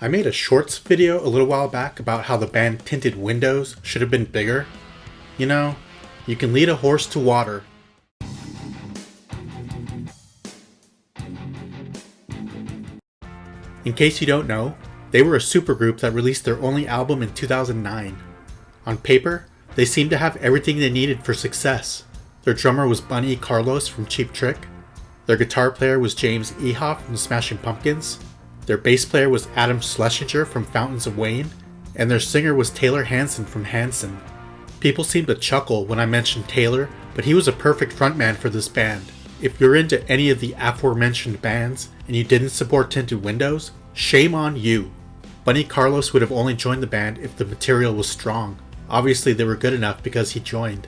I made a shorts video a little while back about how the band Tinted windows should have been bigger. You know, you can lead a horse to water. In case you don't know, they were a supergroup that released their only album in 2009. On paper, they seemed to have everything they needed for success. Their drummer was Bunny Carlos from Cheap Trick. Their guitar player was James Iha from Smashing Pumpkins. Their bass player was Adam Schlesinger from Fountains of Wayne, and their singer was Taylor Hanson from Hanson. People seemed to chuckle when I mentioned Taylor, but he was a perfect frontman for this band. If you're into any of the aforementioned bands and you didn't support Tinted Windows, shame on you. Bunny Carlos would have only joined the band if the material was strong. Obviously they were good enough because he joined.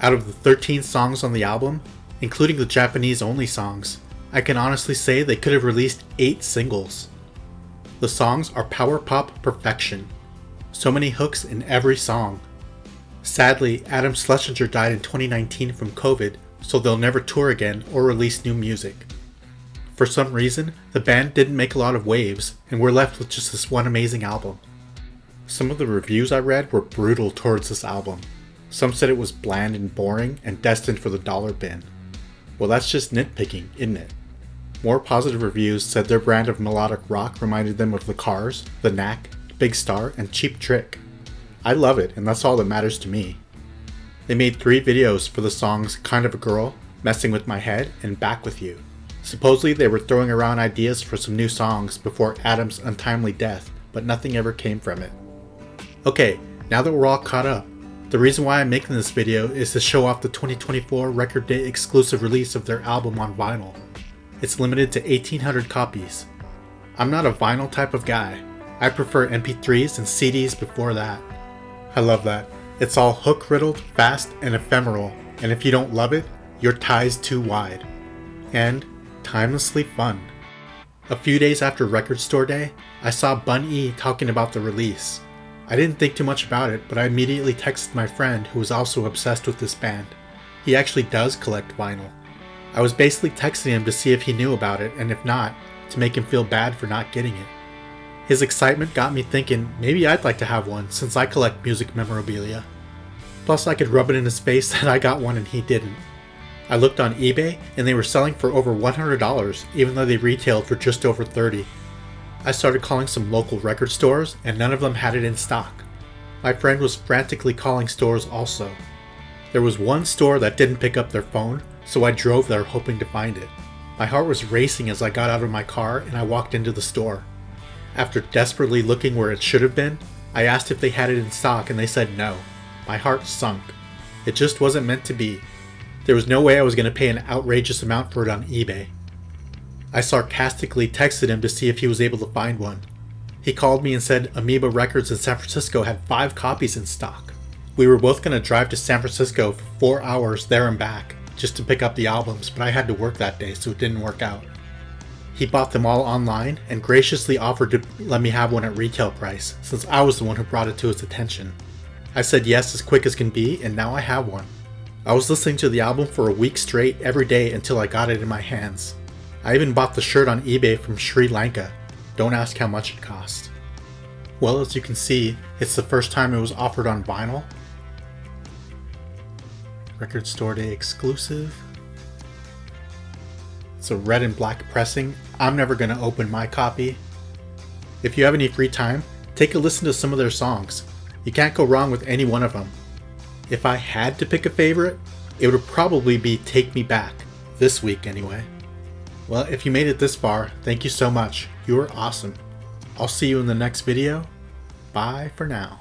Out of the 13 songs on the album, including the Japanese-only songs, I can honestly say they could have released 8 singles. The songs are power pop perfection. So many hooks in every song. Sadly, Adam Schlesinger died in 2019 from COVID, so they'll never tour again or release new music. For some reason, the band didn't make a lot of waves, and we're left with just this one amazing album. Some of the reviews I read were brutal towards this album. Some said it was bland and boring and destined for the dollar bin. Well, that's just nitpicking, isn't it? More positive reviews said their brand of melodic rock reminded them of The Cars, The Knack, Big Star, and Cheap Trick. I love it, and that's all that matters to me. They made 3 videos for the songs Kind of a Girl, Messing with My Head, and Back with You. Supposedly they were throwing around ideas for some new songs before Adam's untimely death, but nothing ever came from it. Okay, now that we're all caught up, the reason why I'm making this video is to show off the 2024 record day exclusive release of their album on vinyl. It's limited to 1,800 copies. I'm not a vinyl type of guy. I prefer MP3s and CDs before that. I love that. It's all hook-riddled, fast, and ephemeral, and if you don't love it, your tie's too wide. And timelessly fun. A few days after Record Store Day, I saw Bun E talking about the release. I didn't think too much about it, but I immediately texted my friend who was also obsessed with this band. He actually does collect vinyl. I was basically texting him to see if he knew about it, and if not, to make him feel bad for not getting it. His excitement got me thinking maybe I'd like to have one since I collect music memorabilia. Plus I could rub it in his face that I got one and he didn't. I looked on eBay and they were selling for over $100 even though they retailed for just over $30. I started calling some local record stores and none of them had it in stock. My friend was frantically calling stores also. There was one store that didn't pick up their phone, so I drove there hoping to find it. My heart was racing as I got out of my car and I walked into the store. After desperately looking where it should have been, I asked if they had it in stock and they said no. My heart sunk. It just wasn't meant to be. There was no way I was going to pay an outrageous amount for it on eBay. I sarcastically texted him to see if he was able to find one. He called me and said Amoeba Records in San Francisco had 5 copies in stock. We were both going to drive to San Francisco for 4 hours there and back just to pick up the albums, but I had to work that day, so it didn't work out. He bought them all online and graciously offered to let me have one at retail price, since I was the one who brought it to his attention. I said yes as quick as can be, and now I have one. I was listening to the album for a week straight every day until I got it in my hands. I even bought the shirt on eBay from Sri Lanka. Don't ask how much it cost. Well, as you can see, it's the first time it was offered on vinyl. Record Store Day exclusive. It's a red and black pressing. I'm never going to open my copy. If you have any free time, take a listen to some of their songs. You can't go wrong with any one of them. If I had to pick a favorite, it would probably be Take Me Back, this week anyway. Well, if you made it this far, thank you so much. You are awesome. I'll see you in the next video. Bye for now.